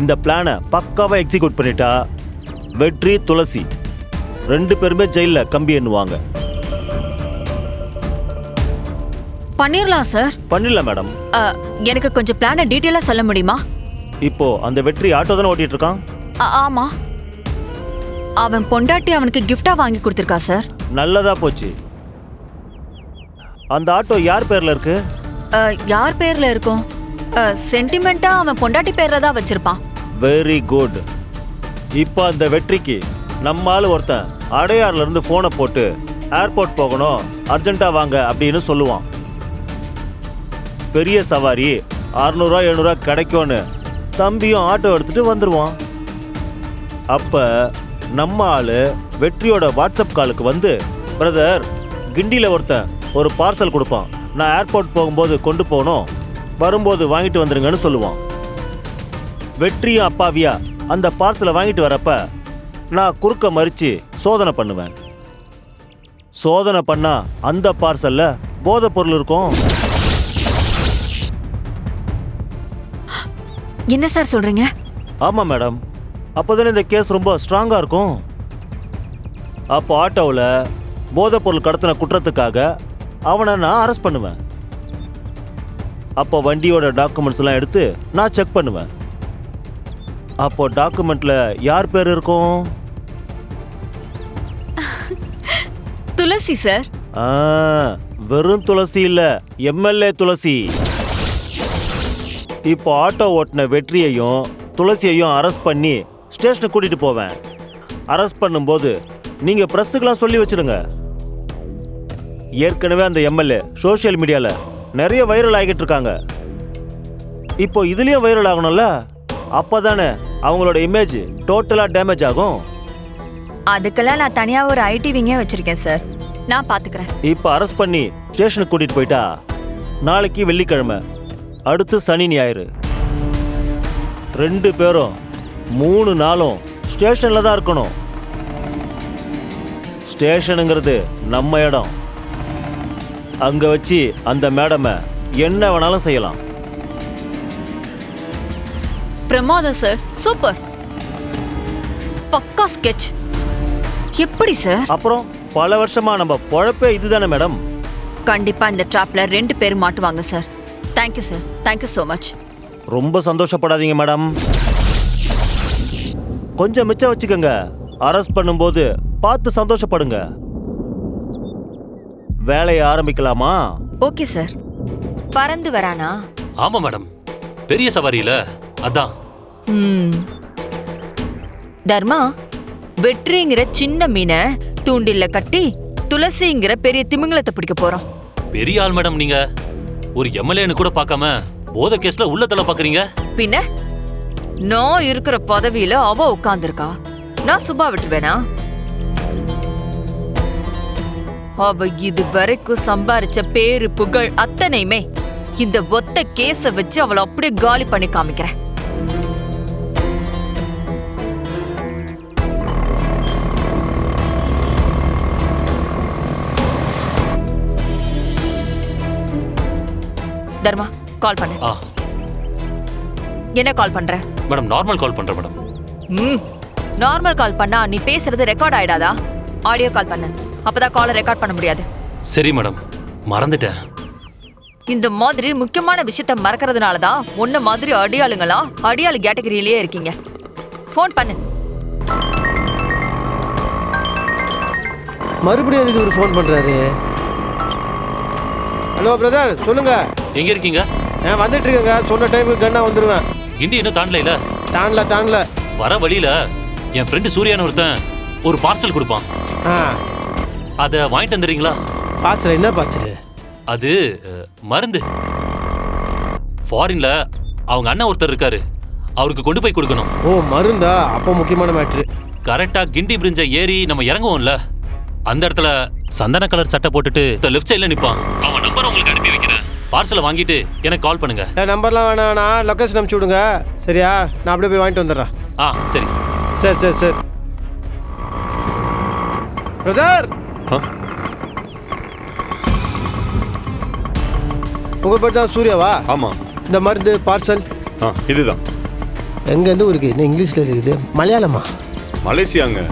இந்த பிளானை பக்காவா எக்ஸிக்யூட் பண்ணிட்டா வெற்றி துளசி 2 பேருமே ஜெயில கம்பி எண்ணுவாங்க. பண்ணிரலாம் சார். பண்ணிடலாம் மேடம். எனக்கு கொஞ்சம் பிளானை டீட்டெயிலா சொல்ல முடியுமா? இப்போ அந்த வெற்றி ஆட்டோ தானே ஓட்டிட்டு இருக்கான். ஆமா, அவன் பொண்டாட்டி அவனுக்கு கிஃப்டா வாங்கி கொடுத்திருக்கா சார். நல்லதா போச்சு. அந்த ஆட்டோ யார் பேர்ல இருக்கு? யார் பேர்ல இருக்கும்? சென்டிமெண்டா அவன் பொண்டாட்டி பேர்ல தான் வச்சிருப்பான். Very good. இப்போ அந்த வெற்றிக்கு நம்ம ஆளு ஒருத்தன் அடையார்ல இருந்து போனை போட்டு ஏர்போர்ட் போகணும் அர்ஜென்ட்டா வாங்க அப்படின்னு சொல்லுவான். பெரிய சவாரி 600 700 கிடைக்கும்னு தம்பியும் ஆட்டோ எடுத்துட்டு வந்துருவான். அப்ப நம்ம ஆளு வெற்றியோட வாட்ஸ்அப் காலுக்கு வந்து, பிரதர் கிண்டியில ஒருத்தன் ஒரு பார்சல் கொடுப்பான், நான் ஏர்போர்ட் போகும்போது கொண்டு போகணும், வரும்போது வாங்கிட்டு வந்துருங்கன்னு சொல்லுவான். வெற்றியும் அப்பாவியா அந்த பார்சலை வாங்கிட்டு வரப்ப நான் குறுக்க மறிச்சு சோதனை பண்ணுவேன். சோதனை பண்ணா அந்த பார்சல்ல போதைப் பொருள் இருக்கும். என்ன சார் சொல்றீங்க? ஆமா மேடம், அப்போதானே இந்த கேஸ் ரொம்ப ஸ்ட்ராங்கா இருக்கும். அப்போ ஆட்டோவில் போதைப் பொருள் கடத்தின குற்றத்துக்காக அவனை நான் அரெஸ்ட் பண்ணுவேன். அப்போ வண்டியோட டாக்குமெண்ட்ஸ் எல்லாம் எடுத்து நான் செக் பண்ணுவேன். அப்போ டாக்குமெண்ட்ல யார் பேர் இருக்கும்? துளசி சார். வெறும் துளசி இல்ல, எம்எல்ஏ துளசி. இப்போ ஆட்டோ ஓட்டின வெற்றியையும் துளசியையும் அரெஸ்ட் பண்ணி ஸ்டேஷனுக்கு கூட்டிட்டு போவேன். அரெஸ்ட் பண்ணும்போது நீங்க பிரஸ்ஸுக்கெல்லாம் சொல்லி வச்சிடுங்க. ஏற்கனவே அந்த எம்எல்ஏ சோசியல் மீடியால நிறைய வைரல் ஆகிட்டு இருக்காங்க. இப்போ இதுலயும் வைரல் ஆகணும்ல, அப்பதானே அவங்களோட இமேஜ் டோட்டலா டேமேஜ் ஆகும். அதுக்கெல்லாம் நான் தனியா ஒரு ஐடி விங்கே வச்சிருக்கேன் சார், நான் பாத்துக்கிறேன். இப்போ அரெஸ்ட் பண்ணி ஸ்டேஷனுக்கு கூட்டிட்டு போயிட்டா நாளைக்கு வெள்ளிக்கிழமை, அடுத்து சனி ஞாயிறு, 2 பேரும் 3 நாளும் ஸ்டேஷன்ல தான் இருக்கணும். ஸ்டேஷனுங்கிறது நம்ம இடம். அங்க வச்சு அந்த மேடமை என்ன வேணாலும் செய்யலாம். பிரமாதம் சார், சூப்பர், பக்கா ஸ்கெட்ச். எப்படி சார்? அப்புறம் பல வருஷமா நம்ம பொழப்பே இதுதானே மேடம். கண்டிப்பா இந்த ட்ராப்ல 2 பேர் மாட்டுவாங்க sir. Thank you sir, thank you so much. ரொம்ப சந்தோஷப்படாதீங்க மேடம், கொஞ்சம் மிச்சம் வச்சுக்கோங்க. அரெஸ்ட் பண்ணும்போது பார்த்து சந்தோஷப்படுங்க. வேலையை ஆரம்பிக்கலாமா? Okay sir. பறந்து வரானா? ஆமா மேடம், பெரிய சவாரியில அதான். தர்மா, வெற்றிங்கிற சின்ன மீனை தூண்டில்ல கட்டி துளசிங்கிற பெரிய திமிங்கலத்தை பிடிக்க போறோம். பெரிய ஆள் மேடம், நீங்க ஒரு எம்எல்ஏன்னு கூட பார்க்காம போதை கேஸ்ல உள்ள தலை பாக்குறீங்க. பின்ன நான் இருக்கிற பதவியில அவ உட்கார்ந்துருக்கா, நான் சுபா விட்டுருவேனா? அவ இது வரைக்கும் சம்பாரிச்ச பேரு புகழ் அத்தனையுமே இந்த ஒத்த கேஸ வச்சு அவளை அப்படியே காலி பண்ணி காமிக்கிறேன். தர்மா, கால் பண்ணு. என்ன கால் பண்ற? மேடம் நார்மல் கால் பண்றேன் மேடம். நார்மல் கால் பண்ணா நீ பேசுறது ரெக்கார்ட் ஆயிடாதா? ஆடியோ கால் பண்ணு, அப்பதான் காலை ரெக்கார்ட் பண்ண முடியாது. சரி மேடம், மறந்துட்டேன். இந்த மாதிரி முக்கியமான விஷயத்த மறக்கிறதுனாலதான் உன்ன மாதிரி அடியாளுங்களா அடியாளு கேட்டகரியிலேயே இருக்கீங்க. போன் பண்ணு. மறுபடியும் எதுக்கு ஒரு ஃபோன் பண்றாரு? ஹலோ பிரதர், சொல்லுங்க. எங்க இருக்கீங்க? வந்துட்டு இருக்கேங்க, சொன்ன டைமுக்கு கண்ணா வந்துருவேன். கிண்டி இன்னும் தாண்டல? தாண்டல. வர வழியில என் ஃப்ரெண்டு சூர்யான்னு ஒருத்தன் ஒரு பார்சல் கொடுப்பான். அதை வாங்கிட்டு வந்துடுறீங்களா? பார்சல்? என்ன பார்சல்? அது மருந்து. ஃபாரின்ல அவங்க அண்ணன் ஒருத்தர் இருக்காரு, அவருக்கு கொண்டு போய் கொடுக்கணும். ஓ, மருந்தா? அப்போ முக்கியமான மேட்ரு. கரெக்டா கிண்டி பிரிட்ஜை ஏறி நம்ம இறங்குவோம்ல, அந்த இடத்துல சந்தன கலர் சட்டை போட்டுட்டு லெஃப்ட் சைட்ல நிப்பான். அவன் நம்பர் உங்களுக்கு அனுப்பி வைக்கிறேன். பார்சலை வாங்கிட்டு எனக்கு கால் பண்ணுங்க. நம்பர்லாம் வேணா, லொகேஷன் அனுப்பிச்சு விடுங்க. சரியா? நான் அப்படியே போய் வாங்கிட்டு வந்துடுறேன். சரி. சரி பிரதர், உங்க பேர் தான் சூர்யாவா? ஆமா. இந்த மருந்து பார்சல் இதுதான். எங்கேருந்து ஊருக்கு இன்னும் இங்கிலீஷில் இருக்குது மலையாளமா? மலேசியாங்க.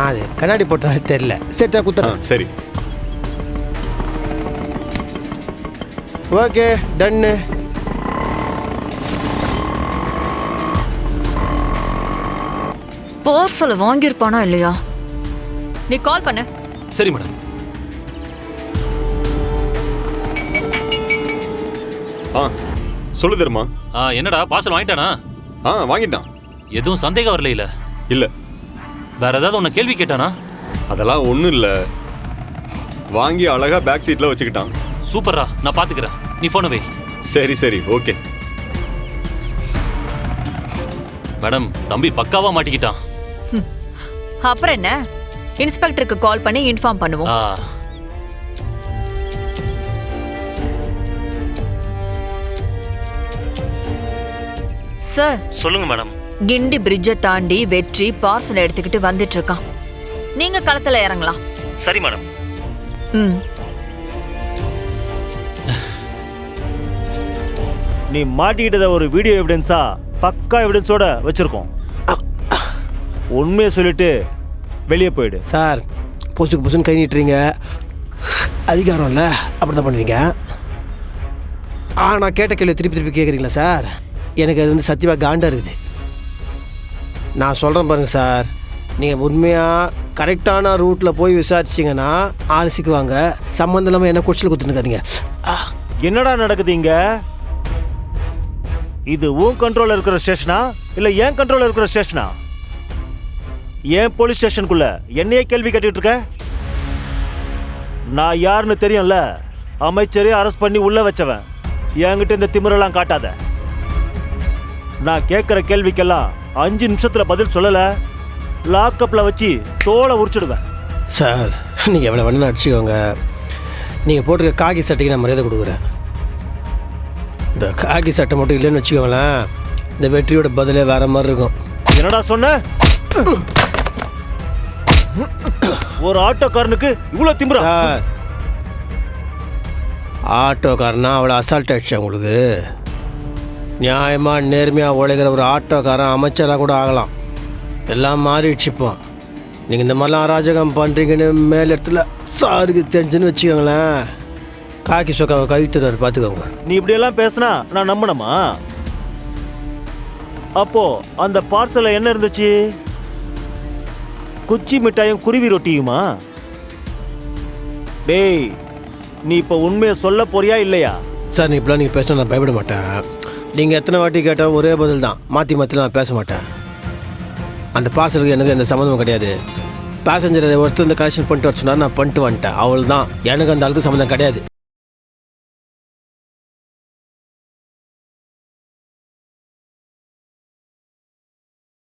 அது கண்ணாடி போட்டா தெரில. சரி குத்துறேன். சரி ஓகே டன்னு. பார்சல் வாங்கியிருப்பானா இல்லையா? நீ கால் பண்ணு. சரி மேடம். சொல்லு தருமா. என்னடா பார்சல் வாங்கிட்டானா? வாங்கிட்டான். எதுவும் சந்தேகம் வரல? இல்ல இல்ல. வேற ஏதாவது உன்னை கேள்வி கேட்டானா? அதெல்லாம் ஒன்றும் இல்லை. வாங்கி அழகா பேக் சீட்ல வச்சுக்கிட்டான். சூப்பரா, நான் பாத்துக்கிறேன். நீ போன வை. சரி சரி ஓகே. மேடம், தம்பி பக்காவா மாட்டிக்கிட்டான். அப்புறம் என்ன, இன்ஸ்பெக்டருக்கு கால் பண்ணி இன்ஃபார்ம் பண்ணுவோம். சார் சொல்லுங்க மேடம். கிண்டி பிரிட்ஜை தாண்டி வெற்றி பார்சல் எடுத்துக்கிட்டு வந்துட்டு இருக்கான். நீங்க களத்துல இறங்கலாம். சரி மேடம். ம். நீ மாட்டிக்கிட்டத ஒரு வீடியோ எவிடன்ஸா பக்கா எவிடன்ஸோட வச்சிருக்கோம். உண்மையை சொல்லிட்டு வெளியே போயிடு. சார் பொசுக்கு பொசுன்னு கை நீட்டுறீங்க. அதிகாரம் இல்லை, அப்படி தான் பண்ணுவீங்க. நான் கேட்ட கேள்வி திருப்பி திருப்பி கேட்குறீங்களா சார்? எனக்கு அது வந்து சத்தியமாக காண்டா இருக்குது. நான் சொல்கிறேன் பாருங்கள் சார், நீங்கள் உண்மையாக கரெக்டான ரூட்டில் போய் விசாரிச்சிங்கன்னா ஆள் சிக்குவாங்க. சம்மந்தம் இல்லாமல் என்ன கொஸ்டில் கொடுத்துருக்காதீங்க. என்னடா நடக்குது இங்க? இது உன் கண்ட்ரோல்ல இருக்கிற ஸ்டேஷனா இல்ல என் கண்ட்ரோல்ல இருக்கிற ஸ்டேஷனா? ஏன் போலீஸ் ஸ்டேஷனுக்குள்ள என்னையே கேள்வி கேட்டுட்டு இருக்க? நான் யாருன்னு தெரியும்ல. அமைச்சரே அரெஸ்ட் பண்ணி உள்ள வச்சவன். என்கிட்ட இந்த திமிரெல்லாம் காட்டாத. நான் கேட்குற கேள்விக்கெல்லாம் 5 நிமிஷத்துல பதில் சொல்லல, லாக்அப்ல வச்சு தோலை உரிச்சிடுவேன். சார் நீங்கள் எவ்வளோ வேணும்னு அடிச்சுக்கோங்க. நீங்கள் போட்டிருக்க காக்கி சட்டைக்கு நான் மரியாதை கொடுக்குறேன். இந்த காக்கி சட்டை மட்டும் இல்லைன்னு வச்சுக்கோங்களேன், இந்த வெற்றியோட பதிலே வேற மாதிரி இருக்கும். என்னடா சொன்ன? ஒரு ஆட்டோக்காரனுக்கு இவ்வளோ திமிரா? சார் ஆட்டோக்காரனா அவ்வளோ அசால்ட் ஆயிடுச்சு உங்களுக்கு? நியாயமாக நேர்மையாக உழைக்கிற ஒரு ஆட்டோக்காரன் அமைச்சராக கூட ஆகலாம். எல்லாம் மாறிடுச்சுப்போம். நீங்கள் இந்த மாதிரிலாம் அராஜகம் பண்ணுறீங்கன்னு மேல் இடத்துல சாருக்கு தெரிஞ்சுன்னு வச்சுக்கோங்களேன், காக்கி சொக்காவை கவித்துறாரு பார்த்துக்கோங்க. நீ இப்படியெல்லாம் பேசினா நான் நம்பணுமா? அப்போ அந்த பார்சல்ல என்ன இருந்துச்சு? குச்சி மிட்டாயும் குருவி ரொட்டியுமா? டேய், நீ இப்போ உண்மையை சொல்ல போறியா இல்லையா? சார் நீ இப்படிலாம் நீங்கள் பேசினா நான் பயப்பட மாட்டேன். நீங்கள் எத்தனை வாட்டி கேட்டாலும் ஒரே பதில் தான், மாற்றி மாற்றிலாம் நான் பேச மாட்டேன். அந்த பார்சலுக்கு எனக்கு எந்த சம்மந்தமும் கிடையாது. பேசஞ்சரை ஒருத்தர் இந்த கலெக்ஷன் பண்ணிட்டு வர சொன்னார், நான் பண்ணிட்டு வந்துட்டேன், அவள் தான். எனக்கு அந்த ஆளுக்கு சம்மந்தம் கிடையாது.